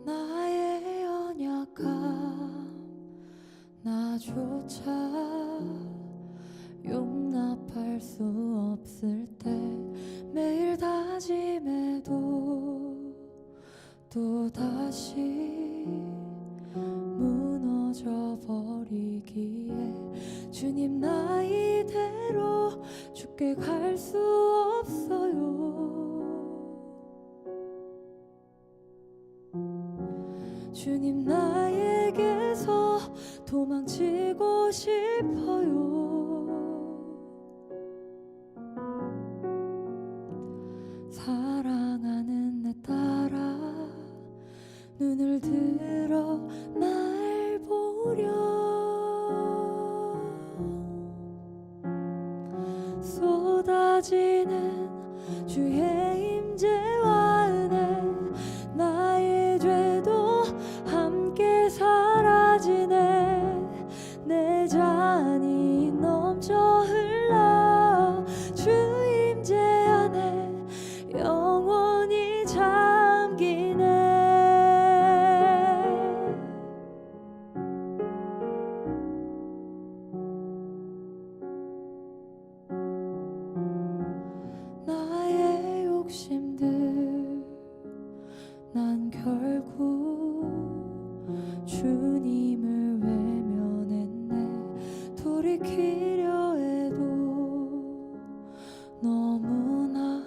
나의 연약함 나조차 용납할 수 없을 때 매일 다짐해도 또다시 무너져 버리기에 주님 나 이대로 죽게 갈 수 없어요. 주님 나에게서 도망치고 싶어요. 사랑하는 내 딸아 눈을 들어 날 보려. 쏟아지는 주의 임재와 은혜 나의 죄도 함께 사라지네. 내 잔이 넘쳐 흘러 주 임재 안에 영원히 잠기네. 나의 욕심들 난 결국 주님을 외면했네. 돌이키려 해도 너무나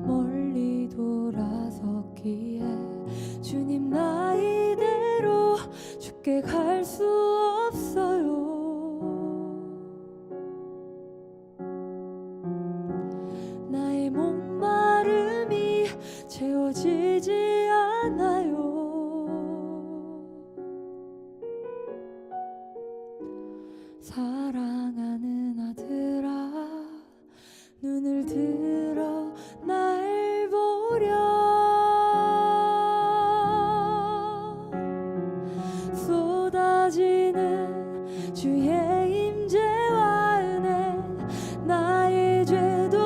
멀리 돌아섰기에 주님 나 이대로 죽게 갈 수 없어요. 나의 목마름이 채워지지 않아요. 사랑하는 아들아 눈을 들어 날 보려. 쏟아지는 주의 임재와 은혜 나의 죄도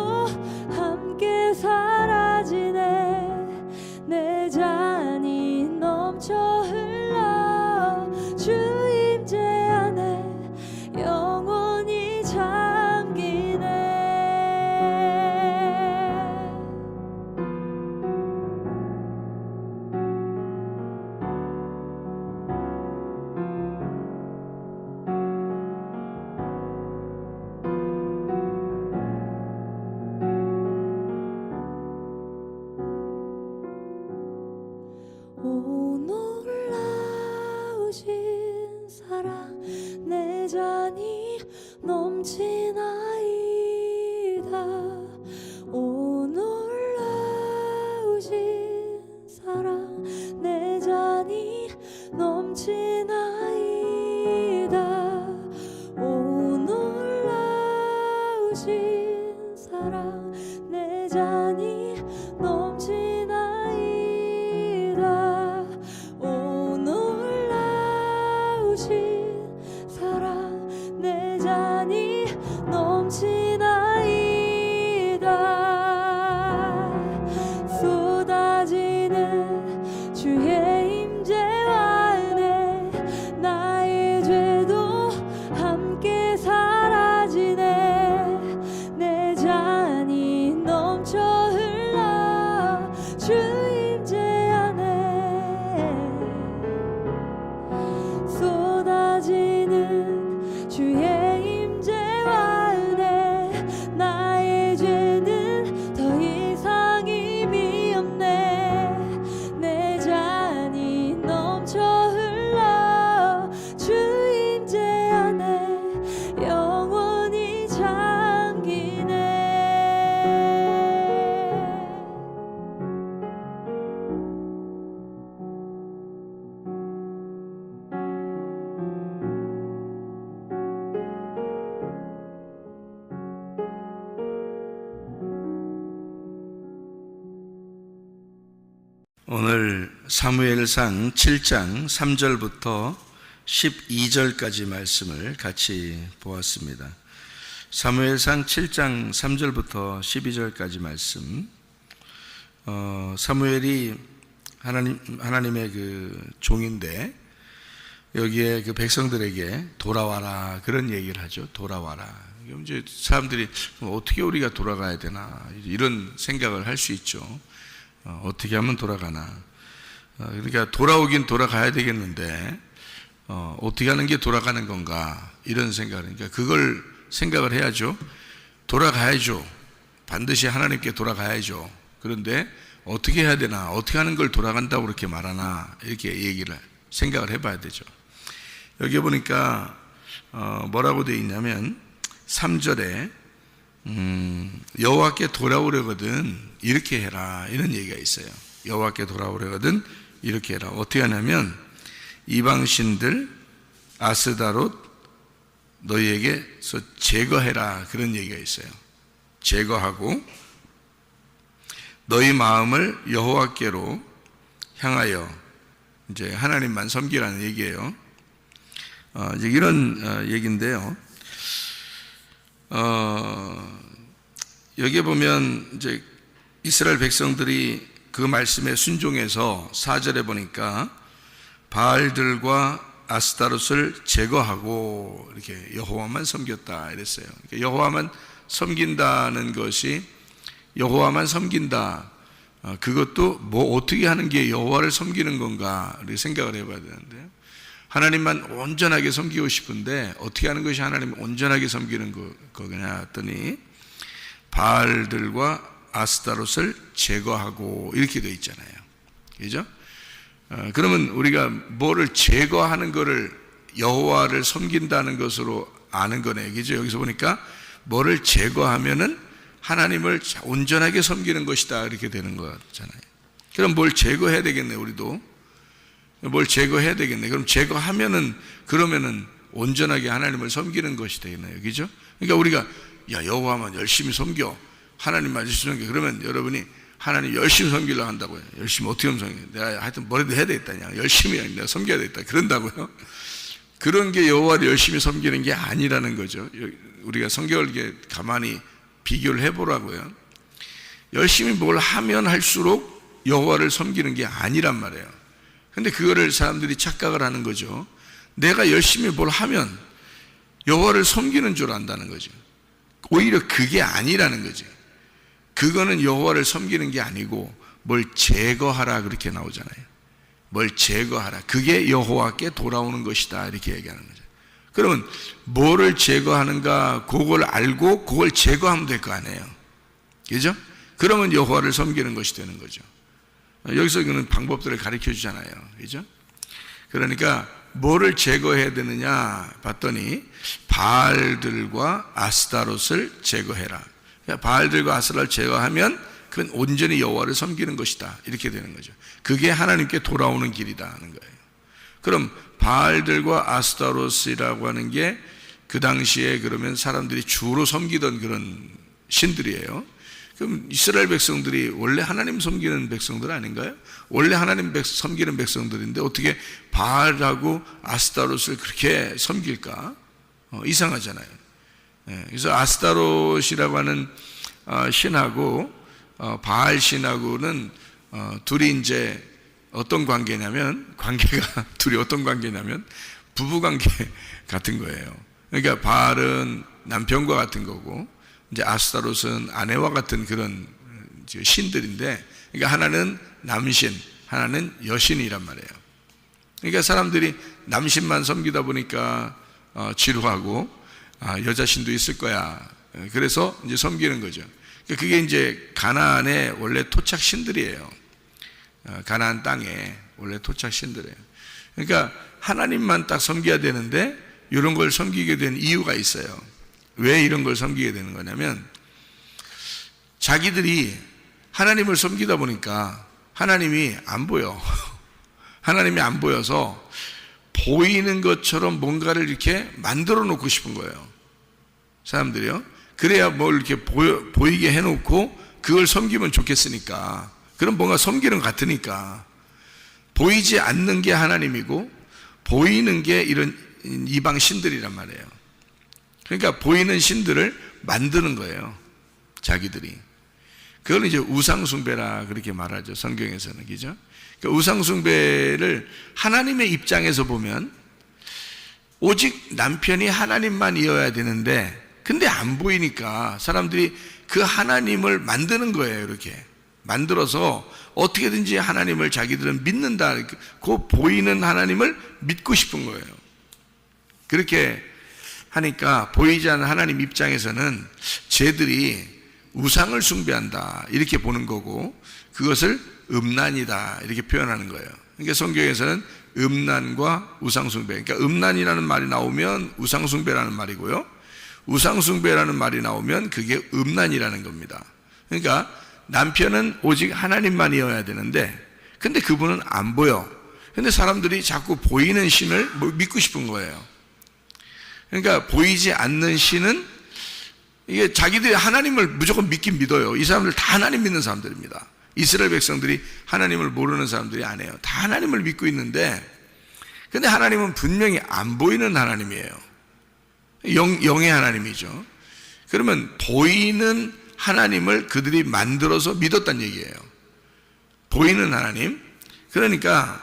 함께 사라지네. 내 잔이 넘쳐 흘러 주 임재 안에 영원히 잠기네. 오 놀라우신 사랑 내 잔이 넘치나이다. 오 놀라우신 사랑 내 잔이 넘치나이다. 오 놀라우신 사랑 내 잔이 넘치나이다. 오 놀라우신 사랑 내 잔이 넘치나이다. 쏟아지는 주의 임재와 은혜 나의 죄도 함께 사라지네. 내 잔이 넘쳐 오늘 사무엘상 7장 3절부터 12절까지 말씀을 같이 보았습니다. 사무엘상 7장 3절부터 12절까지 말씀. 사무엘이 하나님의 그 종인데 여기에 그 백성들에게 돌아와라 그런 얘기를 하죠. 돌아와라. 이제 사람들이 어떻게 우리가 돌아가야 되나 이런 생각을 할 수 있죠. 어떻게 하면 돌아가나. 그러니까 돌아오긴 돌아가야 되겠는데 어떻게 하는 게 돌아가는 건가 이런 생각을, 그러니까 그걸 생각을 해야죠. 돌아가야죠. 반드시 하나님께 돌아가야죠. 그런데 어떻게 해야 되나, 어떻게 하는 걸 돌아간다고 그렇게 말하나 이렇게 생각을 해봐야 되죠. 여기 보니까 뭐라고 되어 있냐면 3절에 여호와께 돌아오려거든 이렇게 해라 이런 얘기가 있어요. 여호와께 돌아오려거든 이렇게 해라. 어떻게 하냐면 이방신들 아스다롯 너희에게서 제거해라 그런 얘기가 있어요. 제거하고 너희 마음을 여호와께로 향하여 이제 하나님만 섬기라는 얘기예요. 이제 이런 얘기인데요. 여기에 보면 이제 이스라엘 백성들이 그 말씀에 순종해서 4절에 보니까 바알들과 아스타롯을 제거하고 이렇게 여호와만 섬겼다 이랬어요. 그러니까 여호와만 섬긴다는 것이 여호와만 섬긴다. 그것도 뭐 어떻게 하는 게 여호와를 섬기는 건가 이렇게 생각을 해봐야 되는데요. 하나님만 온전하게 섬기고 싶은데 어떻게 하는 것이 하나님을 온전하게 섬기는 거냐 했더니 바알들과 아스타롯을 제거하고 이렇게 되어 있잖아요. 그죠? 그러면 우리가 뭐를 제거하는 것을 여호와를 섬긴다는 것으로 아는 거네요. 그죠? 여기서 보니까 뭐를 제거하면은 하나님을 온전하게 섬기는 것이다 이렇게 되는 거잖아요. 그럼 뭘 제거해야 되겠네. 우리도 뭘 제거해야 되겠네. 그럼 제거하면은 그러면은 온전하게 하나님을 섬기는 것이 되겠네요. 그죠? 그러니까 우리가 여호와만 열심히 섬겨, 하나님만 열심히 섬겨. 그러면 여러분이 하나님 열심히 섬기려고 한다고요. 열심히 어떻게 하면 섬겨? 내가 하여튼 뭐라도 해야 되겠다. 열심히 내가 섬겨야 되겠다. 그런다고요. 그런 게 여호와를 열심히 섬기는 게 아니라는 거죠. 우리가 성경을 이렇게 가만히 비교를 해보라고요. 열심히 뭘 하면 할수록 여호와를 섬기는 게 아니란 말이에요. 근데 그거를 사람들이 착각을 하는 거죠. 내가 열심히 뭘 하면 여호와를 섬기는 줄 안다는 거죠. 오히려 그게 아니라는 거죠. 그거는 여호와를 섬기는 게 아니고 뭘 제거하라 그렇게 나오잖아요. 뭘 제거하라. 그게 여호와께 돌아오는 것이다 이렇게 얘기하는 거죠. 그러면 뭐를 제거하는가 그걸 알고 그걸 제거하면 될 거 아니에요. 그죠? 그러면 여호와를 섬기는 것이 되는 거죠. 여기서 그는 방법들을 가르쳐 주잖아요. 그죠? 그러니까 뭐를 제거해야 되느냐 봤더니 바알들과 아스타롯을 제거해라. 바알들과 아스타롯을 제거하면 그건 온전히 여호와를 섬기는 것이다 이렇게 되는 거죠. 그게 하나님께 돌아오는 길이다 하는 거예요. 그럼 바알들과 아스타롯이라고 하는 게 그 당시에 그러면 사람들이 주로 섬기던 그런 신들이에요. 그럼 이스라엘 백성들이 원래 하나님 섬기는 백성들 아닌가요? 원래 하나님 섬기는 백성들인데 어떻게 바알하고 아스타롯을 그렇게 섬길까? 이상하잖아요. 그래서 아스타롯이라고 하는 신하고 바알 신하고는 둘이 이제 어떤 관계냐면 둘이 어떤 관계냐면 부부 관계 같은 거예요. 그러니까 바알은 남편과 같은 거고 이제 아스타롯은 아내와 같은 그런 신들인데, 그러니까 하나는 남신, 하나는 여신이란 말이에요. 그러니까 사람들이 남신만 섬기다 보니까 지루하고 여자 신도 있을 거야. 그래서 이제 섬기는 거죠. 그게 이제 가나안의 원래 토착 신들이에요. 가나안 땅에 원래 토착 신들이에요. 그러니까 하나님만 딱 섬겨야 되는데 이런 걸 섬기게 된 이유가 있어요. 왜 이런 걸 섬기게 되는 거냐면 자기들이 하나님을 섬기다 보니까 하나님이 안 보여. 하나님이 안 보여서 보이는 것처럼 뭔가를 이렇게 만들어 놓고 싶은 거예요. 사람들이요. 그래야 뭘 이렇게 보이게 해놓고 그걸 섬기면 좋겠으니까. 그럼 뭔가 섬기는 것 같으니까. 보이지 않는 게 하나님이고 보이는 게 이런 이방 신들이란 말이에요. 그러니까 보이는 신들을 만드는 거예요, 자기들이. 그걸 이제 우상숭배라 그렇게 말하죠, 성경에서는. 그죠? 그러니까 우상숭배를 하나님의 입장에서 보면 오직 남편이 하나님만이어야 되는데, 근데 안 보이니까 사람들이 그 하나님을 만드는 거예요. 이렇게 만들어서 어떻게든지 하나님을 자기들은 믿는다, 그 보이는 하나님을 믿고 싶은 거예요. 그렇게 하니까 보이지 않는 하나님 입장에서는 쟤들이 우상을 숭배한다 이렇게 보는 거고, 그것을 음란이다 이렇게 표현하는 거예요. 그러니까 성경에서는 음란과 우상숭배, 그러니까 음란이라는 말이 나오면 우상숭배라는 말이고요, 우상숭배라는 말이 나오면 그게 음란이라는 겁니다. 그러니까 남편은 오직 하나님만이어야 되는데, 근데 그분은 안 보여. 근데 사람들이 자꾸 보이는 신을 믿고 싶은 거예요. 그러니까 보이지 않는 신은, 이게 자기들이 하나님을 무조건 믿긴 믿어요. 이 사람들 다 하나님 믿는 사람들입니다. 이스라엘 백성들이 하나님을 모르는 사람들이 아니에요. 다 하나님을 믿고 있는데, 근데 하나님은 분명히 안 보이는 하나님이에요. 영의 하나님이죠. 그러면 보이는 하나님을 그들이 만들어서 믿었다는 얘기예요. 보이는 하나님. 그러니까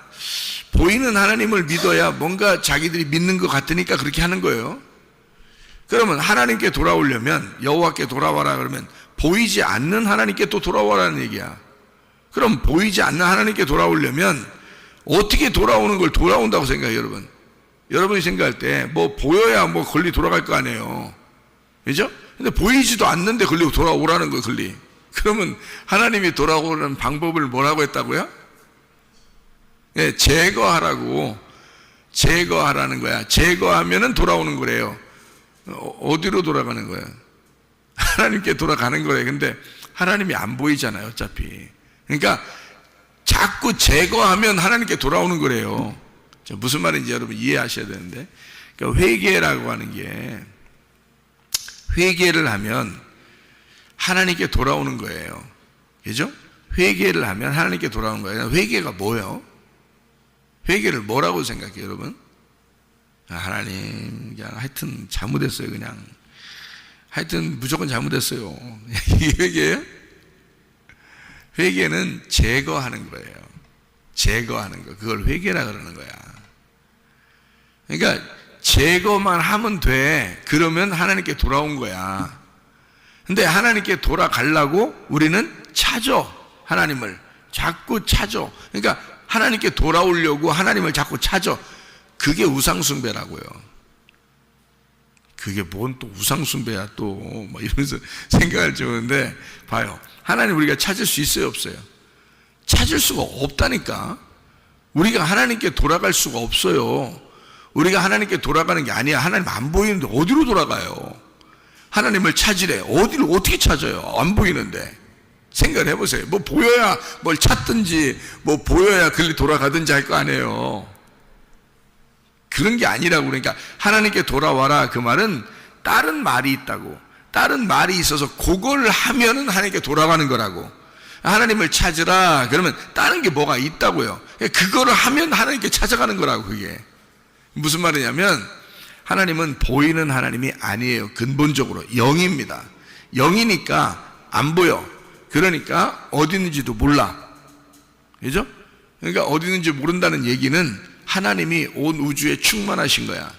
보이는 하나님을 믿어야 뭔가 자기들이 믿는 것 같으니까 그렇게 하는 거예요. 그러면 하나님께 돌아오려면, 여호와께 돌아와라 그러면 보이지 않는 하나님께 또 돌아오라는 얘기야. 그럼 보이지 않는 하나님께 돌아오려면 어떻게 돌아오는 걸 돌아온다고 생각해요, 여러분? 여러분이 생각할 때 뭐 보여야 뭐 권리 돌아갈 거 아니에요. 그죠? 근데 보이지도 않는데 권리 돌아오라는 거예요, 권리. 그러면 하나님이 돌아오는 방법을 뭐라고 했다고요? 예, 제거하라는 거야. 제거하면은 돌아오는 거래요. 어디로 돌아가는 거야? 하나님께 돌아가는 거예요. 근데 하나님이 안 보이잖아요, 어차피. 그러니까 자꾸 제거하면 하나님께 돌아오는 거래요. 무슨 말인지 여러분 이해하셔야 되는데, 그러니까 회개라고 하는 게, 회개를 하면 하나님께 돌아오는 거예요. 그죠? 회개를 하면 하나님께 돌아오는 거예요. 회개가 뭐예요? 회개를 뭐라고 생각해요, 여러분? 하나님, 하여튼 잘못했어요, 그냥. 하여튼 무조건 잘못했어요. 이게 회개예요? 회개는 제거하는 거예요. 제거하는 거. 그걸 회개라 그러는 거야. 그러니까 제거만 하면 돼. 그러면 하나님께 돌아온 거야. 근데 하나님께 돌아가려고 우리는 찾아. 하나님을 자꾸 찾아. 그러니까 하나님께 돌아오려고 하나님을 자꾸 찾아. 그게 우상숭배라고요. 그게 뭔 또 우상숭배야 또, 뭐 이러면서 생각을 주는데, 봐요. 하나님 우리가 찾을 수 있어요, 없어요? 찾을 수가 없다니까. 우리가 하나님께 돌아갈 수가 없어요. 우리가 하나님께 돌아가는 게 아니야. 하나님 안 보이는데 어디로 돌아가요? 하나님을 찾으래. 어디를 어떻게 찾아요? 안 보이는데. 생각을 해보세요. 뭐 보여야 뭘 찾든지, 뭐 보여야 글리 돌아가든지 할 거 아니에요. 그런 게 아니라고. 그러니까 하나님께 돌아와라 그 말은 다른 말이 있다고. 다른 말이 있어서 그걸 하면은 하나님께 돌아가는 거라고. 하나님을 찾으라 그러면 다른 게 뭐가 있다고요. 그거를 하면 하나님께 찾아가는 거라고. 그게 무슨 말이냐면, 하나님은 보이는 하나님이 아니에요. 근본적으로 영입니다. 영이니까 안 보여. 그러니까 어디 있는지도 몰라. 그죠? 그러니까 어디 있는지 모른다는 얘기는 하나님이 온 우주에 충만하신 거야.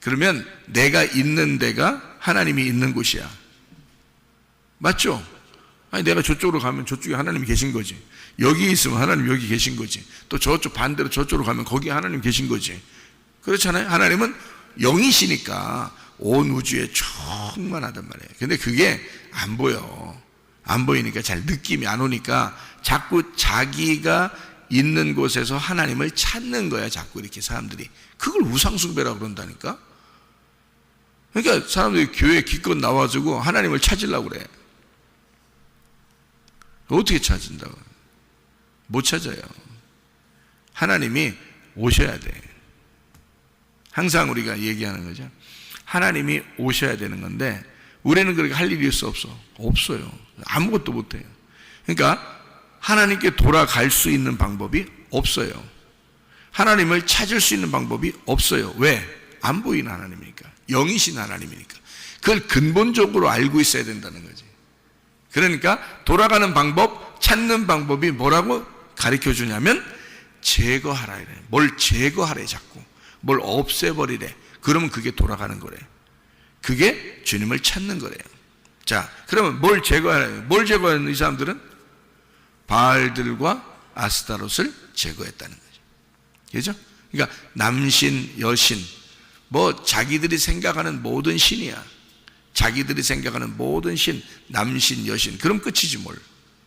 그러면 내가 있는 데가 하나님이 있는 곳이야. 맞죠? 아니, 내가 저쪽으로 가면 저쪽에 하나님이 계신 거지. 여기 있으면 하나님 여기 계신 거지. 또 저쪽 반대로 저쪽으로 가면 거기에 하나님 계신 거지. 그렇잖아요. 하나님은 영이시니까 온 우주에 충만하단 말이에요. 근데 그게 안 보여. 안 보이니까 잘 느낌이 안 오니까 자꾸 자기가 있는 곳에서 하나님을 찾는 거야. 자꾸 이렇게 사람들이. 그걸 우상숭배라고 그런다니까. 그러니까 사람들이 교회 기껏 나와가지고 하나님을 찾으려고 그래. 어떻게 찾은다고? 못 찾아요. 하나님이 오셔야 돼. 항상 우리가 얘기하는 거죠. 하나님이 오셔야 되는 건데 우리는 그렇게 할 일이 없어요. 아무것도 못해요. 그러니까 하나님께 돌아갈 수 있는 방법이 없어요. 하나님을 찾을 수 있는 방법이 없어요. 왜? 안 보이는 하나님이니까. 영이신 하나님이니까. 그걸 근본적으로 알고 있어야 된다는 거지. 그러니까 돌아가는 방법, 찾는 방법이 뭐라고 가르쳐 주냐면 제거하라 이래. 뭘 제거하래 자꾸. 뭘 없애버리래. 그러면 그게 돌아가는 거래. 그게 주님을 찾는 거래요. 자, 그러면 뭘 제거하래? 뭘 제거하는 이 사람들은? 바알들과 아스타롯을 제거했다는 거죠. 그죠? 그러니까 남신, 여신, 뭐 자기들이 생각하는 모든 신이야. 자기들이 생각하는 모든 신, 남신, 여신. 그럼 끝이지 뭘.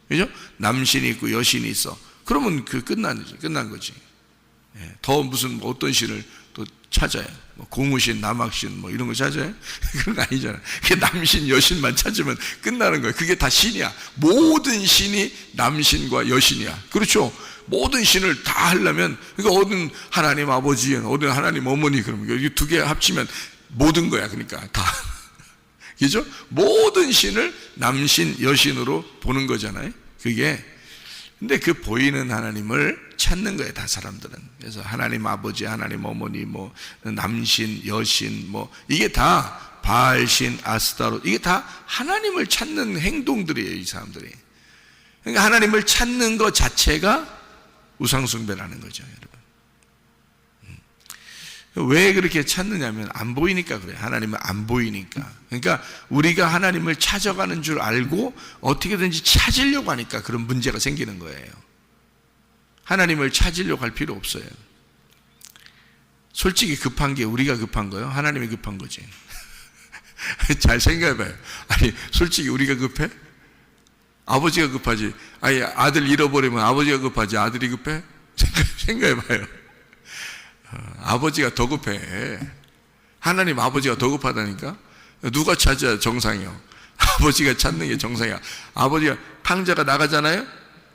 그죠? 남신이 있고 여신이 있어. 그러면 그 끝난 거지. 예, 더 무슨 어떤 신을 또 찾아요. 뭐 고무신, 남학신 뭐 이런 거 찾아요? 그런 거 아니잖아. 그게 남신, 여신만 찾으면 끝나는 거예요. 그게 다 신이야. 모든 신이 남신과 여신이야. 그렇죠? 모든 신을 다 하려면, 그러니까 어느 하나님 아버지, 어느 하나님 어머니, 그러면 이 두 개 합치면 모든 거야. 그러니까 다. 그죠? 모든 신을 남신, 여신으로 보는 거잖아요. 그게. 근데 그 보이는 하나님을 찾는 거예요, 다 사람들은. 그래서 하나님 아버지, 하나님 어머니, 뭐 남신, 여신, 뭐 이게 다 바알신, 아스타롯, 이게 다 하나님을 찾는 행동들이에요, 이 사람들이. 그러니까 하나님을 찾는 것 자체가 우상숭배라는 거죠, 여러분. 왜 그렇게 찾느냐면 안 보이니까 그래요. 하나님은 안 보이니까. 그러니까 우리가 하나님을 찾아가는 줄 알고 어떻게든지 찾으려고 하니까 그런 문제가 생기는 거예요. 하나님을 찾으려고 할 필요 없어요. 솔직히 급한 게 우리가 급한 거예요? 하나님이 급한 거지. 잘 생각해봐요. 아니 솔직히 우리가 급해? 아버지가 급하지. 아니 아들 잃어버리면 아버지가 급하지 아들이 급해? 생각해봐요. 아버지가 더 급해. 하나님 아버지가 더 급하다니까. 누가 찾아야 정상이요? 아버지가 찾는 게 정상이야. 아버지가 탕자가 나가잖아요.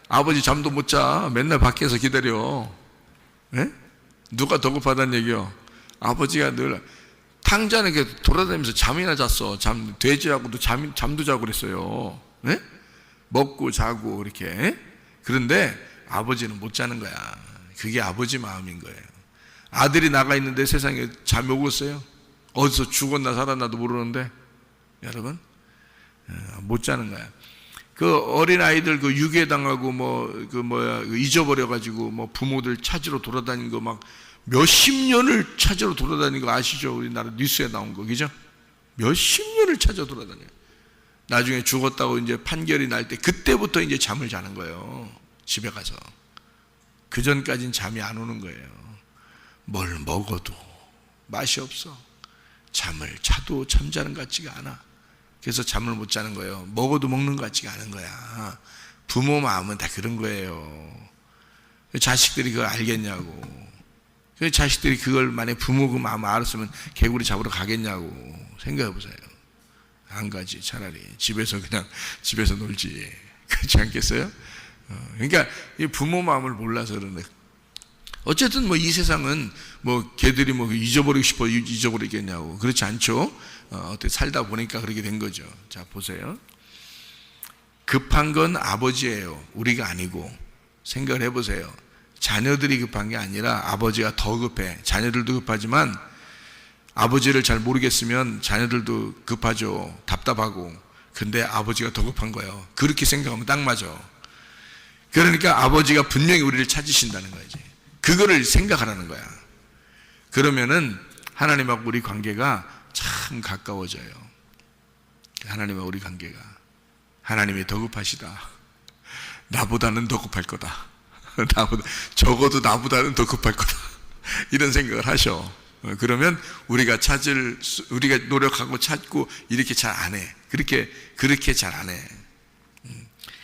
아버지 잠도 못 자. 맨날 밖에서 기다려. 네? 누가 더 급하다는 얘기요? 아버지가 늘 탕자는 이렇게 돌아다니면서 잠이나 잤어. 돼지하고도 잠도 자고 그랬어요. 네? 먹고 자고 이렇게. 그런데 아버지는 못 자는 거야. 그게 아버지 마음인 거예요. 아들이 나가 있는데 세상에 잠이 오겠어요? 어디서 죽었나 살았나도 모르는데 여러분 못 자는 거야. 그 어린 아이들 그 유괴당하고 잊어버려 가지고 뭐 부모들 찾으러 돌아다닌 거 막 몇십 년을 찾으러 돌아다닌 거 아시죠? 우리나라 뉴스에 나온 거 그죠? 몇십 년을 찾아 돌아다녀요. 나중에 죽었다고 이제 판결이 날 때 그때부터 이제 잠을 자는 거예요. 집에 가서. 그 전까지는 잠이 안 오는 거예요. 뭘 먹어도 맛이 없어. 잠을 자도 잠자는 것 같지가 않아. 그래서 잠을 못 자는 거예요. 먹어도 먹는 것 같지가 않은 거야. 부모 마음은 다 그런 거예요. 자식들이 그걸 알겠냐고. 자식들이 그걸 만약에 부모 그 마음 알았으면 개구리 잡으러 가겠냐고. 생각해 보세요. 안 가지. 차라리 집에서 그냥 집에서 놀지. 그렇지 않겠어요? 그러니까 이 부모 마음을 몰라서 그러는데 어쨌든 뭐 이 세상은 뭐 걔들이 뭐 잊어버리고 싶어 잊어버리겠냐고. 그렇지 않죠. 어떻게 살다 보니까 그렇게 된 거죠. 자 보세요. 급한 건 아버지예요. 우리가 아니고. 생각을 해보세요. 자녀들이 급한 게 아니라 아버지가 더 급해. 자녀들도 급하지만 아버지를 잘 모르겠으면 자녀들도 급하죠. 답답하고. 근데 아버지가 더 급한 거예요. 그렇게 생각하면 딱 맞아. 그러니까 아버지가 분명히 우리를 찾으신다는 거지. 그거를 생각하라는 거야. 그러면은 하나님하고 우리 관계가 참 가까워져요. 하나님과 우리 관계가. 하나님이 더 급하시다. 나보다는 더 급할 거다. 적어도 나보다는 더 급할 거다. 이런 생각을 하셔. 그러면 우리가 노력하고 찾고 이렇게 잘 안 해. 그렇게 잘 안 해.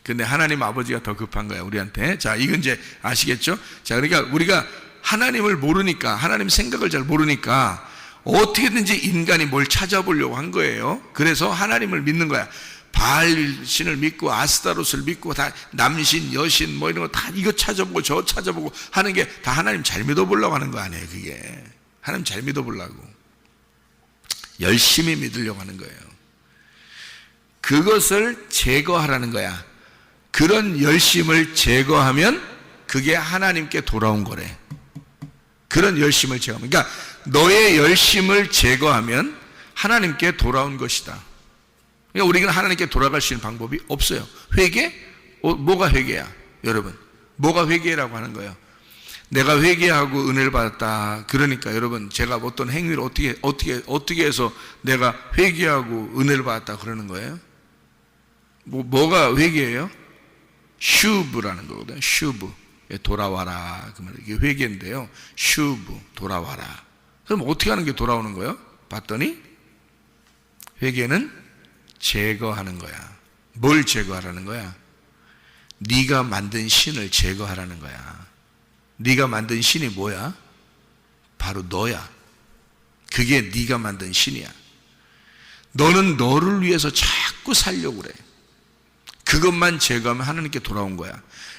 근데 하나님 아버지가 더 급한 거야, 우리한테. 자, 이건 이제 아시겠죠? 자, 그러니까 우리가 하나님을 모르니까, 하나님 생각을 잘 모르니까 어떻게든지 인간이 뭘 찾아보려고 한 거예요. 그래서 하나님을 믿는 거야. 바알신을 믿고 아스타롯을 믿고 다 남신, 여신 뭐 이런 거 다 이거 찾아보고 저 찾아보고 하는 게 다 하나님 잘 믿어보려고 하는 거 아니에요, 그게. 하나님 잘 믿어보려고. 열심히 믿으려고 하는 거예요. 그것을 제거하라는 거야. 그런 열심을 제거하면 그게 하나님께 돌아온 거래. 그런 열심을 제거하면, 그러니까 너의 열심을 제거하면 하나님께 돌아온 것이다. 그러니까 우리가 하나님께 돌아갈 수 있는 방법이 없어요. 회개? 뭐가 회개야? 여러분, 뭐가 회개라고 하는 거예요? 내가 회개하고 은혜를 받았다. 그러니까 여러분, 제가 어떤 행위를 어떻게 해서 내가 회개하고 은혜를 받았다 그러는 거예요? 뭐가 회개예요? 슈브라는 거거든요. 슈브. 돌아와라. 그 말, 이게 회개인데요. 슈브. 돌아와라. 그럼 어떻게 하는 게 돌아오는 거예요? 봤더니 회개는 제거하는 거야. 뭘 제거하라는 거야? 네가 만든 신을 제거하라는 거야. 네가 만든 신이 뭐야? 바로 너야. 그게 네가 만든 신이야. 너는 너를 위해서 자꾸 살려고 그래. 그것만 제거하면 하나님께 돌아온 거야.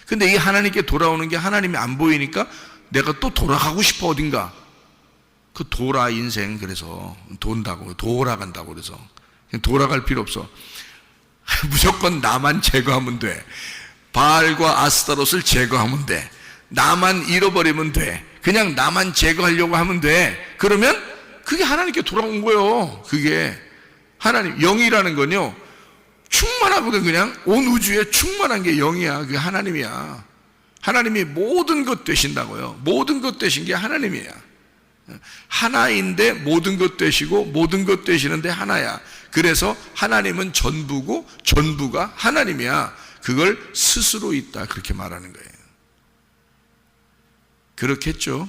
근데 이 하나님께 돌아오는 게 하나님이 안 보이니까 내가 또 돌아가고 싶어 어딘가. 그 돌아 인생. 그래서 돈다고 돌아간다고 그래서 돌아갈 필요 없어. 무조건 나만 제거하면 돼. 바알과 아스타롯을 제거하면 돼. 나만 잃어버리면 돼. 그냥 나만 제거하려고 하면 돼. 그러면 그게 하나님께 돌아온 거예요. 그게 하나님. 영이라는 건요 충만하거든. 그냥 온 우주에 충만한 게 영이야. 그게 하나님이야. 하나님이 모든 것 되신다고요. 모든 것 되신 게 하나님이야. 하나인데 모든 것 되시고 모든 것 되시는데 하나야. 그래서 하나님은 전부고 전부가 하나님이야. 그걸 스스로 있다. 그렇게 말하는 거예요. 그렇겠죠?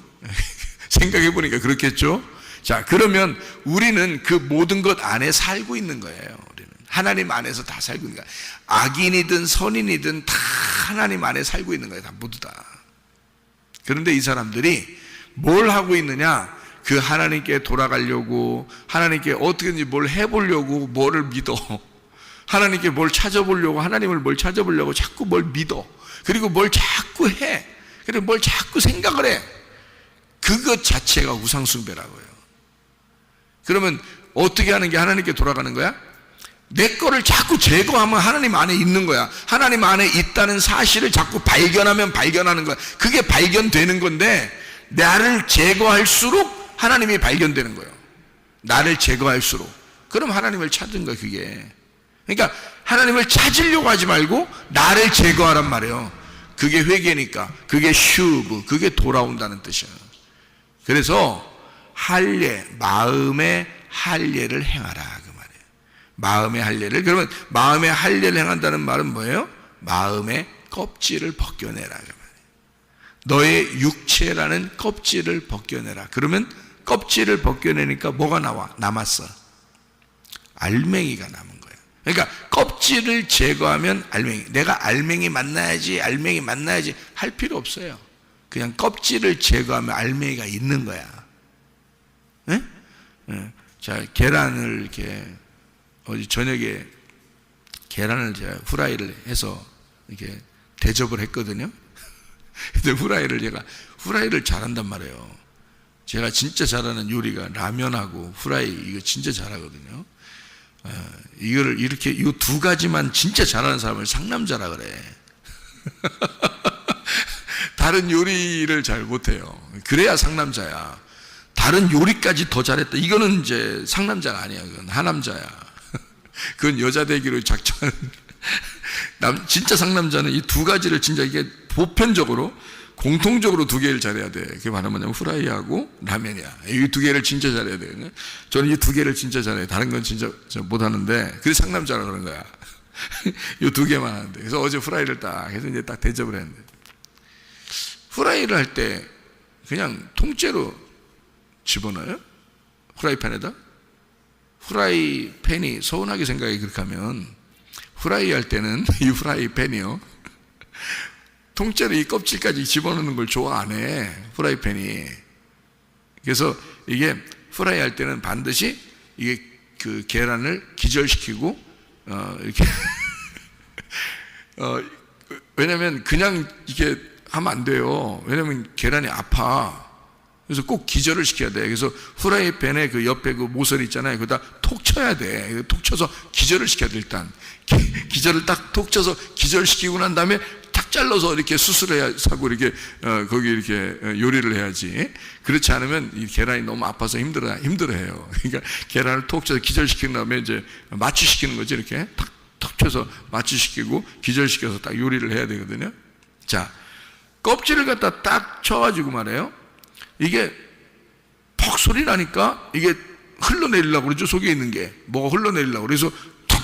생각해 보니까 그렇겠죠? 자, 그러면 우리는 그 모든 것 안에 살고 있는 거예요. 우리는 하나님 안에서 다 살고 있는 거야. 악인이든 선인이든 다 하나님 안에 살고 있는 거예요. 다 모두 다. 그런데 이 사람들이 뭘 하고 있느냐? 그 하나님께 돌아가려고, 하나님께 어떻게든지 뭘 해보려고 뭐를 믿어. 하나님께 뭘 찾아보려고, 하나님을 뭘 찾아보려고 자꾸 뭘 믿어. 그리고 뭘 자꾸 해. 그리고 뭘 자꾸 생각을 해. 그것 자체가 우상숭배라고요. 그러면 어떻게 하는 게 하나님께 돌아가는 거야? 내 거를 자꾸 제거하면 하나님 안에 있는 거야. 하나님 안에 있다는 사실을 자꾸 발견하면 발견하는 거야. 그게 발견되는 건데, 나를 제거할수록 하나님이 발견되는 거예요. 나를 제거할수록. 그럼 하나님을 찾은 거야, 그게. 그러니까 하나님을 찾으려고 하지 말고 나를 제거하란 말이에요. 그게 회개니까. 그게 슈브, 그게 돌아온다는 뜻이야. 그래서 할례, 마음의 할례를 행하라 그 말이에요. 마음의 할례를. 그러면 마음의 할례를 행한다는 말은 뭐예요? 마음의 껍질을 벗겨내라 그 말이에요. 너의 육체라는 껍질을 벗겨내라. 그러면 껍질을 벗겨내니까 뭐가 남았어? 알맹이가 남은 거예요. 그러니까 껍질을 제거하면 알맹이. 내가 알맹이 만나야지 할 필요 없어요. 그냥 껍질을 제거하면 알맹이가 있는 거야. 네? 네. 자, 계란을 이렇게 어제 저녁에 계란을 제가 후라이를 해서 이렇게 대접을 했거든요. 근데 후라이를 잘한단 말이에요. 제가 진짜 잘하는 요리가 라면하고 후라이, 이거 진짜 잘하거든요. 이거를 이렇게 이 두 가지만 진짜 잘하는 사람을 상남자라 그래. 다른 요리를 잘 못해요. 그래야 상남자야. 다른 요리까지 더 잘했다. 이거는 이제 상남자가 아니야. 그건 하남자야. 그건 여자 되기로 작정한. 진짜 상남자는 이 두 가지를 진짜 이게 보편적으로 공통적으로 두 개를 잘해야 돼. 그게 바로 뭐냐면 후라이하고 라면이야. 이 두 개를 진짜 잘해야 돼. 저는 이 두 개를 진짜 잘해요. 다른 건 진짜 못하는데, 그래서 상남자라 그러는 거야. 이 두 개만 하는데. 그래서 어제 후라이를 딱 해서 이제 딱 대접을 했는데, 후라이를 할 때 그냥 통째로 집어넣어요? 후라이팬에다? 후라이팬이 서운하게 생각해. 그렇게 하면 후라이 할 때는 이 후라이팬이요, 통째로 이 껍질까지 집어넣는 걸 좋아 안 해, 후라이팬이. 그래서 이게 후라이 할 때는 반드시 이게 그 계란을 기절시키고 이렇게 왜냐면 그냥 이렇게 하면 안 돼요. 왜냐면 계란이 아파. 그래서 꼭 기절을 시켜야 돼. 그래서 후라이팬에 그 옆에 그 모서리 있잖아요. 거기다 톡 쳐야 돼. 톡 쳐서 기절을 시켜야 돼. 일단 기절을 딱 톡 쳐서 기절시키고 난 다음에 탁 잘라서 이렇게 수술해야 하고 이렇게 거기 이렇게 요리를 해야지. 그렇지 않으면 이 계란이 너무 아파서 힘들어해요. 그러니까 계란을 톡 쳐서 기절시킨 다음에 이제 마취시키는 거지. 이렇게 탁 쳐서 마취시키고 기절시켜서 딱 요리를 해야 되거든요. 자, 껍질을 갖다 딱 쳐가지고 말해요. 이게 퍽 소리 나니까 이게 흘러내리려고 그러죠. 속에 있는 게 뭐가 흘러내리려고 그래서 툭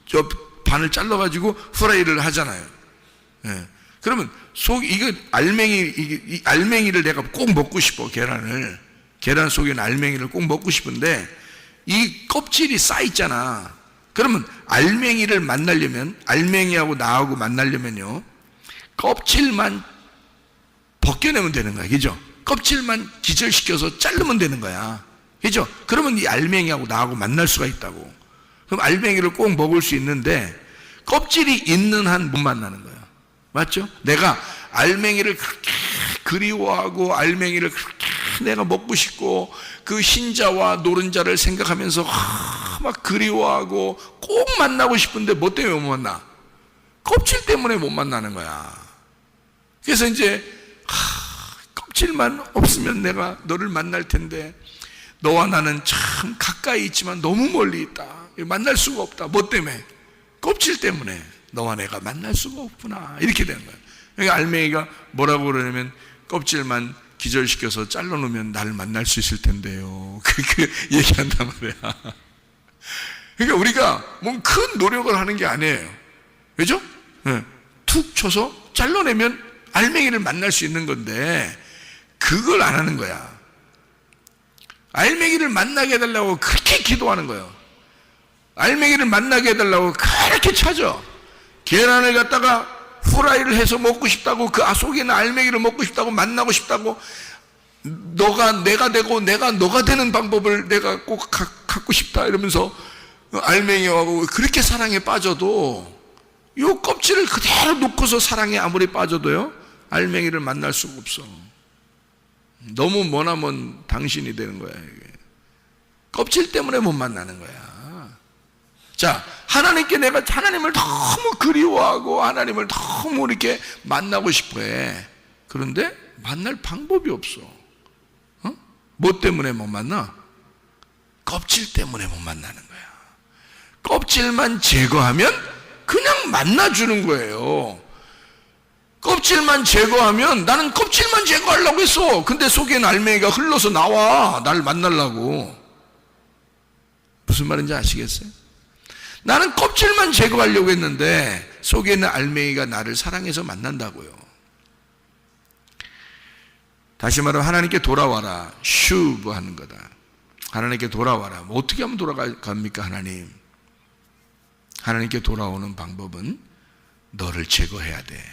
저 반을 잘라가지고 후라이를 하잖아요. 예. 그러면 이거 이 알맹이를 내가 꼭 먹고 싶어. 계란 속에 있는 알맹이를 꼭 먹고 싶은데 이 껍질이 쌓여 있잖아. 그러면 알맹이를 만나려면, 알맹이하고 나하고 만나려면요, 껍질만 벗겨내면 되는 거야. 그죠? 껍질만 기절시켜서 자르면 되는 거야. 그죠? 그러면 이 알맹이하고 나하고 만날 수가 있다고. 그럼 알맹이를 꼭 먹을 수 있는데 껍질이 있는 한 못 만나는 거야. 맞죠? 내가 알맹이를 그렇게 그리워하고 알맹이를 그렇게 내가 먹고 싶고 그 흰자와 노른자를 생각하면서 막 그리워하고 꼭 만나고 싶은데 뭐 때문에 못 만나? 껍질 때문에 못 만나는 거야. 그래서 이제 껍질만 없으면 내가 너를 만날 텐데 너와 나는 참 가까이 있지만 너무 멀리 있다. 만날 수가 없다. 뭐 때문에? 껍질 때문에 너와 내가 만날 수가 없구나. 이렇게 되는 거야. 그러니까 알맹이가 뭐라고 그러냐면 껍질만 기절시켜서 잘라놓으면 나를 만날 수 있을 텐데요. 그렇게 얘기한단 말이야. 그러니까 우리가 뭔 큰 노력을 하는 게 아니에요. 그죠? 네. 툭 쳐서 잘라내면 알맹이를 만날 수 있는 건데 그걸 안 하는 거야. 알맹이를 만나게 해달라고 그렇게 기도하는 거예요. 알맹이를 만나게 해달라고 그렇게 찾아. 계란을 갖다가 후라이를 해서 먹고 싶다고, 그 속에 있는 알맹이를 먹고 싶다고, 만나고 싶다고, 내가 되고 내가 너가 되는 방법을 내가 꼭 갖고 싶다 이러면서 알맹이하고 그렇게 사랑에 빠져도 요 껍질을 그대로 놓고서 사랑에 아무리 빠져도요 알맹이를 만날 수가 없어. 너무 머나먼 당신이 되는 거야. 이게 껍질 때문에 못 만나는 거야. 자, 하나님께 내가 하나님을 너무 그리워하고 하나님을 너무 이렇게 만나고 싶어해. 그런데 만날 방법이 없어. 뭐 때문에 못 만나? 껍질 때문에 못 만나는 거야. 껍질만 제거하면 그냥 만나주는 거예요. 껍질만 제거하면, 나는 껍질만 제거하려고 했어. 근데 속에는 알맹이가 흘러서 나와. 나를 만나려고. 무슨 말인지 아시겠어요? 나는 껍질만 제거하려고 했는데 속에 있는 알맹이가 나를 사랑해서 만난다고요. 다시 말하면 하나님께 돌아와라. 슈브 하는 거다. 하나님께 돌아와라. 뭐 어떻게 하면 돌아갑니까? 하나님께 돌아오는 방법은 너를 제거해야 돼.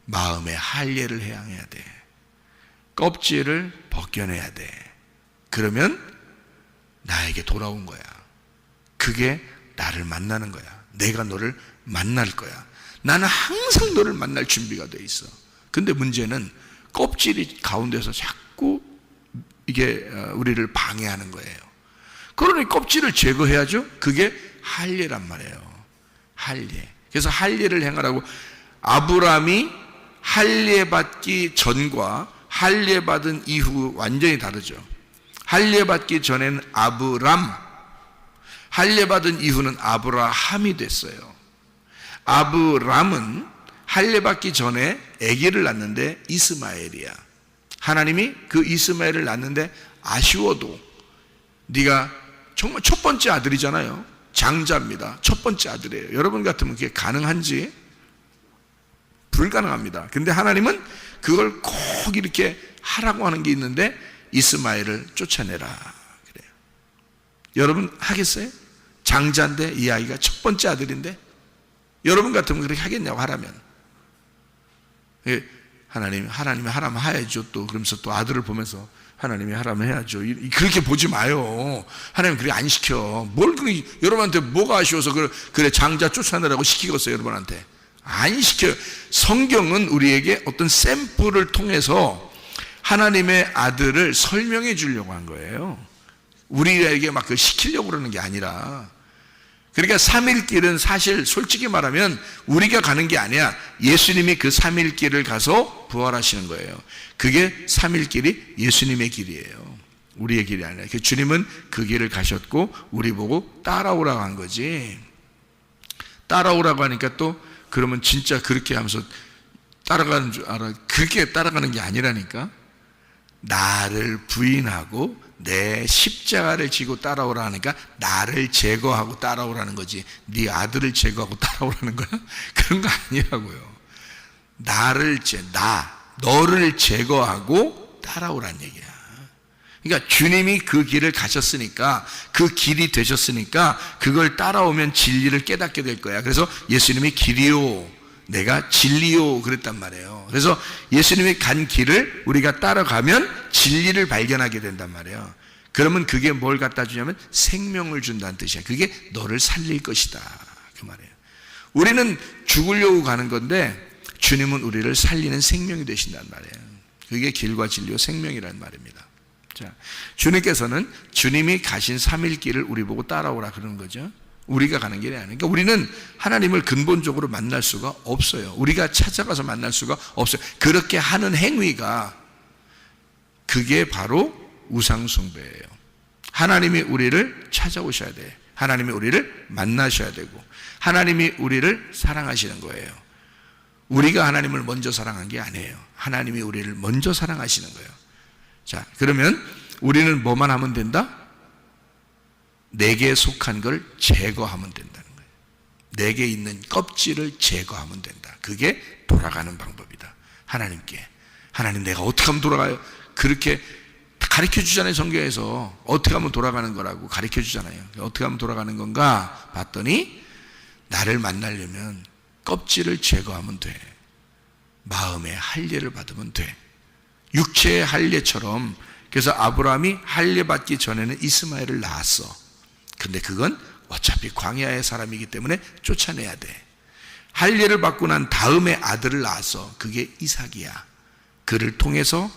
마음의 할례를 해야 돼. 껍질을 벗겨내야 돼. 그러면 나에게 돌아온 거야. 그게 나를 만나는 거야. 내가 너를 만날 거야. 나는 항상 너를 만날 준비가 돼 있어. 근데 문제는 껍질이 가운데서 자꾸 이게 우리를 방해하는 거예요. 그러니 껍질을 제거해야죠. 그게 할례란 말이에요. 할례. 그래서 할례를 행하라고. 아브라함이 할례 받기 전과 할례 받은 이후 완전히 다르죠. 할례 받기 전에는 아브람, 할례 받은 이후는 아브라함이 됐어요. 아브람은 할례 받기 전에 아기를 낳는데 이스마엘이야. 하나님이 그 이스마엘을 낳는데 아쉬워도, 네가 정말 첫 번째 아들이잖아요. 장자입니다. 첫 번째 아들이에요. 여러분 같으면 그게 가능한지? 불가능합니다. 근데 하나님은 그걸 꼭 이렇게 하라고 하는 게 있는데 이스마엘을 쫓아내라 그래요. 여러분 하겠어요? 장자인데 이 아이가 첫 번째 아들인데 여러분 같으면 그렇게 하겠냐고 하라면. 하나님이 하라면 해야죠. 또 그러면서 또 아들을 보면서 하나님이 하라면 해야죠. 그렇게 보지 마요. 하나님 그렇게 안 시켜. 여러분한테 뭐가 아쉬워서 그래 장자 쫓아내라고 시키겠어요? 여러분한테 안 시켜요. 성경은 우리에게 어떤 샘플을 통해서 하나님의 아들을 설명해 주려고 한 거예요. 우리에게 막 시키려고 그러는 게 아니라 그러니까 3일 길은 사실 솔직히 말하면 우리가 가는 게 아니야. 예수님이 그 3일 길을 가서 부활하시는 거예요. 그게 3일 길이 예수님의 길이에요. 우리의 길이 아니라. 주님은 그 길을 가셨고 우리 보고 따라오라고 한 거지. 따라오라고 하니까 또 그러면 진짜 그렇게 하면서 따라가는 줄 알아. 그렇게 따라가는 게 아니라니까. 나를 부인하고 내 십자가를 지고 따라오라 하니까 나를 제거하고 따라오라는 거지. 네 아들을 제거하고 따라오라는 거야? 그런 거 아니라고요. 너를 제거하고 따라오라는 얘기야. 그러니까 주님이 그 길을 가셨으니까, 그 길이 되셨으니까 그걸 따라오면 진리를 깨닫게 될 거야. 그래서 예수님이 길이요 내가 진리요 그랬단 말이에요. 그래서 예수님이 간 길을 우리가 따라가면 진리를 발견하게 된단 말이에요. 그러면 그게 뭘 갖다 주냐면 생명을 준다는 뜻이야. 그게 너를 살릴 것이다 그 말이에요. 우리는 죽으려고 가는 건데 주님은 우리를 살리는 생명이 되신단 말이에요. 그게 길과 진리와 생명이라는 말입니다. 자, 주님께서는 주님이 가신 3일 길을 우리 보고 따라오라 그러는 거죠. 우리가 가는 길이 아니니까. 우리는 하나님을 근본적으로 만날 수가 없어요. 우리가 찾아가서 만날 수가 없어요. 그렇게 하는 행위가 그게 바로 우상숭배예요. 하나님이 우리를 찾아오셔야 돼. 하나님이 우리를 만나셔야 되고 하나님이 우리를 사랑하시는 거예요. 우리가 하나님을 먼저 사랑한 게 아니에요. 하나님이 우리를 먼저 사랑하시는 거예요. 자, 그러면 우리는 뭐만 하면 된다? 내게 속한 걸 제거하면 된다는 거예요. 내게 있는 껍질을 제거하면 된다. 그게 돌아가는 방법이다. 하나님께. 하나님 내가 어떻게 하면 돌아가요? 그렇게 가르쳐 주잖아요. 성경에서 어떻게 하면 돌아가는 거라고 가르쳐 주잖아요. 어떻게 하면 돌아가는 건가 봤더니 나를 만나려면 껍질을 제거하면 돼. 마음의 할례를 받으면 돼. 육체의 할례처럼. 그래서 아브라함이 할례 받기 전에는 이스마엘을 낳았어. 근데 그건 어차피 광야의 사람이기 때문에 쫓아내야 돼. 할례를 받고 난 다음에 아들을 낳았어. 그게 이삭이야. 그를 통해서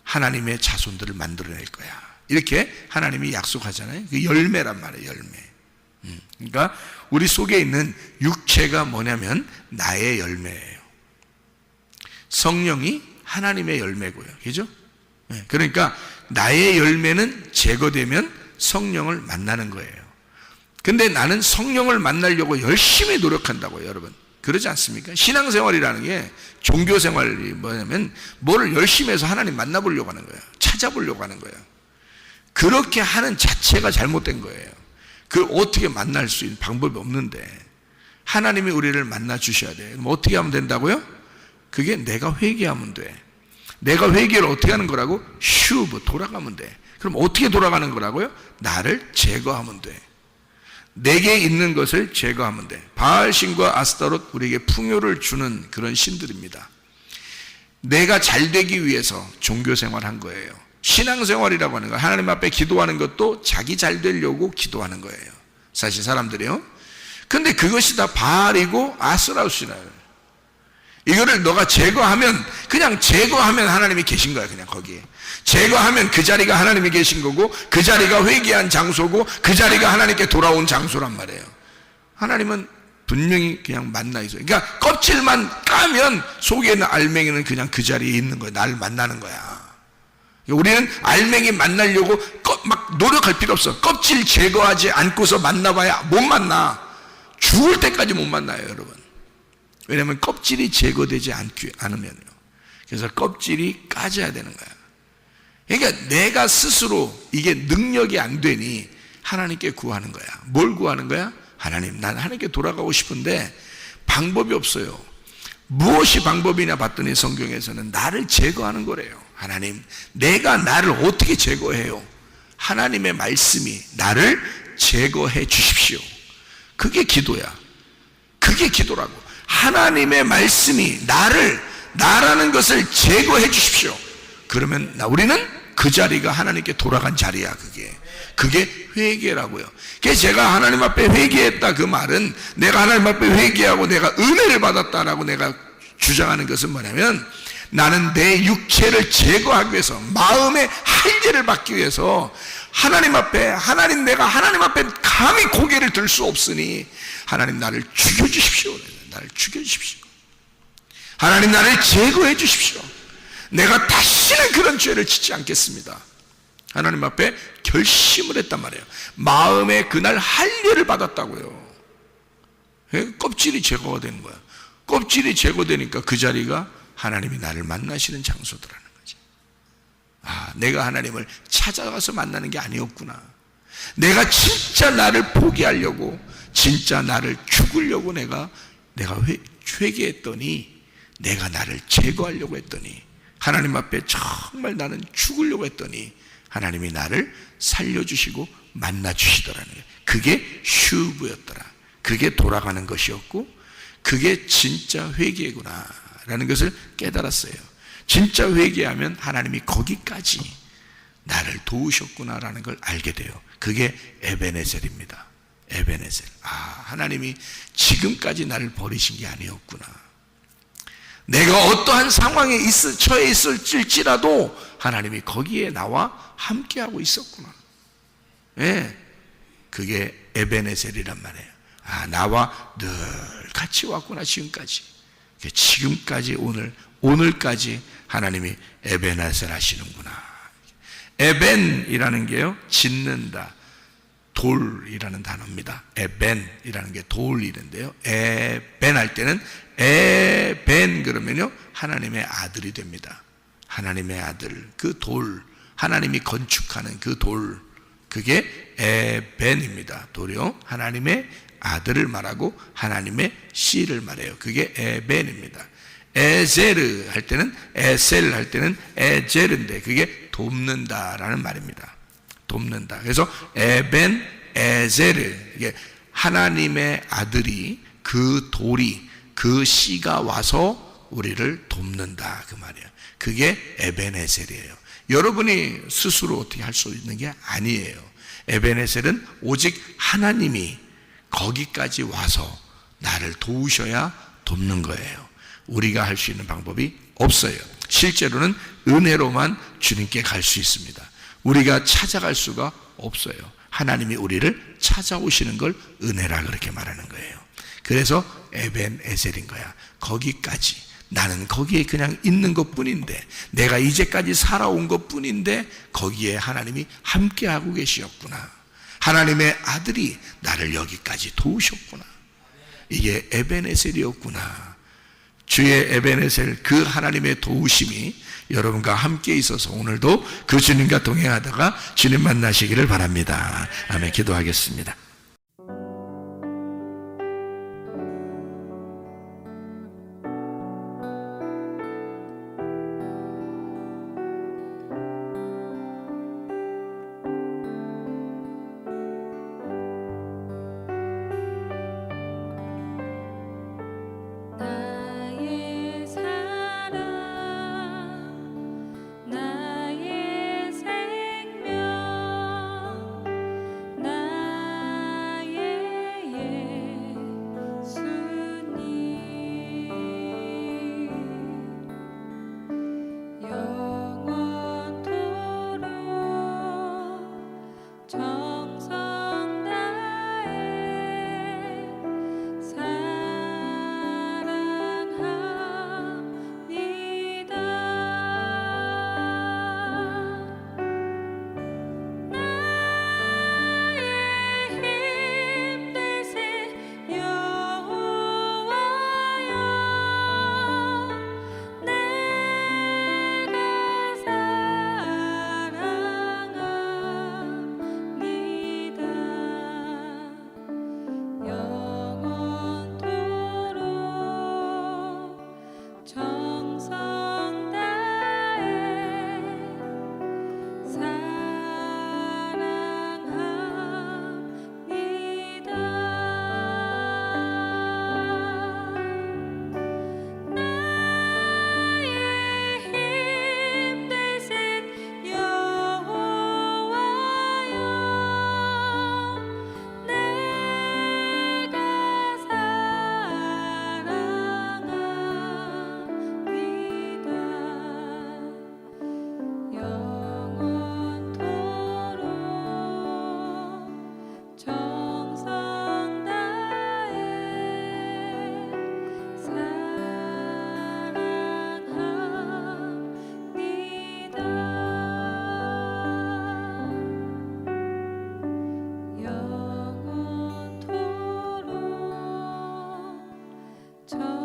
하나님의 자손들을 만들어낼 거야. 이렇게 하나님이 약속하잖아요. 그 열매란 말이에요. 열매. 그러니까 우리 속에 있는 육체가 뭐냐면 나의 열매예요. 성령이 하나님의 열매고요. 그죠? 그러니까 나의 열매는 제거되면 성령을 만나는 거예요. 근데 나는 성령을 만나려고 열심히 노력한다고요, 여러분. 그러지 않습니까? 신앙생활이라는 게 종교생활이 뭐냐면 뭐를 열심히 해서 하나님 만나보려고 하는 거예요. 찾아보려고 하는 거예요. 그렇게 하는 자체가 잘못된 거예요. 그걸 어떻게 만날 수 있는 방법이 없는데 하나님이 우리를 만나 주셔야 돼요. 그럼 어떻게 하면 된다고요? 그게 내가 회개하면 돼. 내가 회개를 어떻게 하는 거라고? 돌아가면 돼. 그럼 어떻게 돌아가는 거라고요? 나를 제거하면 돼. 내게 있는 것을 제거하면 돼. 바알신과 아스타롯 우리에게 풍요를 주는 그런 신들입니다. 내가 잘 되기 위해서 종교생활한 거예요. 신앙생활이라고 하는 거, 하나님 앞에 기도하는 것도 자기 잘 되려고 기도하는 거예요. 사실 사람들이요. 근데 그것이 다 바알이고 아스라우스나요. 이거를 너가 제거하면, 그냥 제거하면 하나님이 계신 거야. 그냥 거기에 제거하면 그 자리가 하나님이 계신 거고, 그 자리가 회개한 장소고, 그 자리가 하나님께 돌아온 장소란 말이에요. 하나님은 분명히 그냥 만나 있어요. 그러니까 껍질만 까면 속에 있는 알맹이는 그냥 그 자리에 있는 거야. 나를 만나는 거야. 우리는 알맹이 만나려고 막 노력할 필요 없어. 껍질 제거하지 않고서 만나봐야 못 만나. 죽을 때까지 못 만나요, 여러분. 왜냐하면 껍질이 제거되지 않으면요. 그래서 껍질이 까져야 되는 거야. 그러니까 내가 스스로 이게 능력이 안 되니 하나님께 구하는 거야. 뭘 구하는 거야? 하나님, 난 하나님께 돌아가고 싶은데 방법이 없어요. 무엇이 방법이냐 봤더니 성경에서는 나를 제거하는 거래요. 하나님, 내가 나를 어떻게 제거해요? 하나님의 말씀이 나를 제거해 주십시오. 그게 기도야. 그게 기도라고. 하나님의 말씀이 나라는 것을 제거해 주십시오. 그러면 우리는 그 자리가 하나님께 돌아간 자리야. 그게 회개라고요. 그래서 제가 하나님 앞에 회개했다 그 말은 내가 하나님 앞에 회개하고 내가 은혜를 받았다라고 내가 주장하는 것은 뭐냐면 나는 내 육체를 제거하기 위해서, 마음의 할례를 받기 위해서 하나님 앞에, 내가 하나님 앞에 감히 고개를 들 수 없으니 하나님 나를 죽여주십시오. 나를 죽여주십시오. 하나님 나를 제거해 주십시오. 내가 다시는 그런 죄를 짓지 않겠습니다. 하나님 앞에 결심을 했단 말이에요. 마음에 그날 할례를 받았다고요. 껍질이 제거가 되는 거야. 껍질이 제거되니까 그 자리가 하나님이 나를 만나시는 장소더라는 거지. 아, 내가 하나님을 찾아가서 만나는 게 아니었구나. 내가 진짜 나를 포기하려고, 진짜 나를 죽으려고 내가 회개했더니, 내가 나를 제거하려고 했더니, 하나님 앞에 정말 나는 죽으려고 했더니 하나님이 나를 살려주시고 만나주시더라는 거예요. 그게 슈브였더라. 그게 돌아가는 것이었고, 그게 진짜 회개구나 라는 것을 깨달았어요. 진짜 회개하면 하나님이 거기까지 나를 도우셨구나 라는 걸 알게 돼요. 그게 에베네셀입니다. 에베네셀. 아, 하나님이 지금까지 나를 버리신 게 아니었구나. 내가 어떠한 상황에 처해 있을지라도 하나님이 거기에 나와 함께하고 있었구나. 예, 그게 에베네셀이란 말이에요. 아, 나와 늘 같이 왔구나. 지금까지 오늘까지 하나님이 에베네셀 하시는구나. 에벤이라는 게요, 짓는다, 돌이라는 단어입니다. 에벤이라는 게 돌이는데요, 에벤 할 때는 에벤 그러면요 하나님의 아들이 됩니다. 하나님의 아들, 그 돌, 하나님이 건축하는 그 돌, 그게 에벤입니다. 돌이요, 하나님의 아들을 말하고 하나님의 씨를 말해요. 그게 에벤입니다. 에제르 할 때는, 에셀 할 때는 에제르인데 그게 돕는다라는 말입니다. 돕는다. 그래서 에벤 에제르, 이게 하나님의 아들이, 그 돌이, 그 씨가 와서 우리를 돕는다 그 말이에요. 그게 에베네셀이에요. 여러분이 스스로 어떻게 할 수 있는 게 아니에요. 에베네셀은 오직 하나님이 거기까지 와서 나를 도우셔야 돕는 거예요. 우리가 할 수 있는 방법이 없어요. 실제로는 은혜로만 주님께 갈 수 있습니다. 우리가 찾아갈 수가 없어요. 하나님이 우리를 찾아오시는 걸 은혜라 그렇게 말하는 거예요. 그래서 에벤에셀인 거야. 거기까지, 나는 거기에 그냥 있는 것 뿐인데, 내가 이제까지 살아온 것 뿐인데 거기에 하나님이 함께하고 계시었구나. 하나님의 아들이 나를 여기까지 도우셨구나. 이게 에벤에셀이었구나. 주의 에베네셀, 그 하나님의 도우심이 여러분과 함께 있어서 오늘도 그 주님과 동행하다가 주님 만나시기를 바랍니다. 아멘. 기도하겠습니다. 나의 사랑, 나의 생명, 나의 저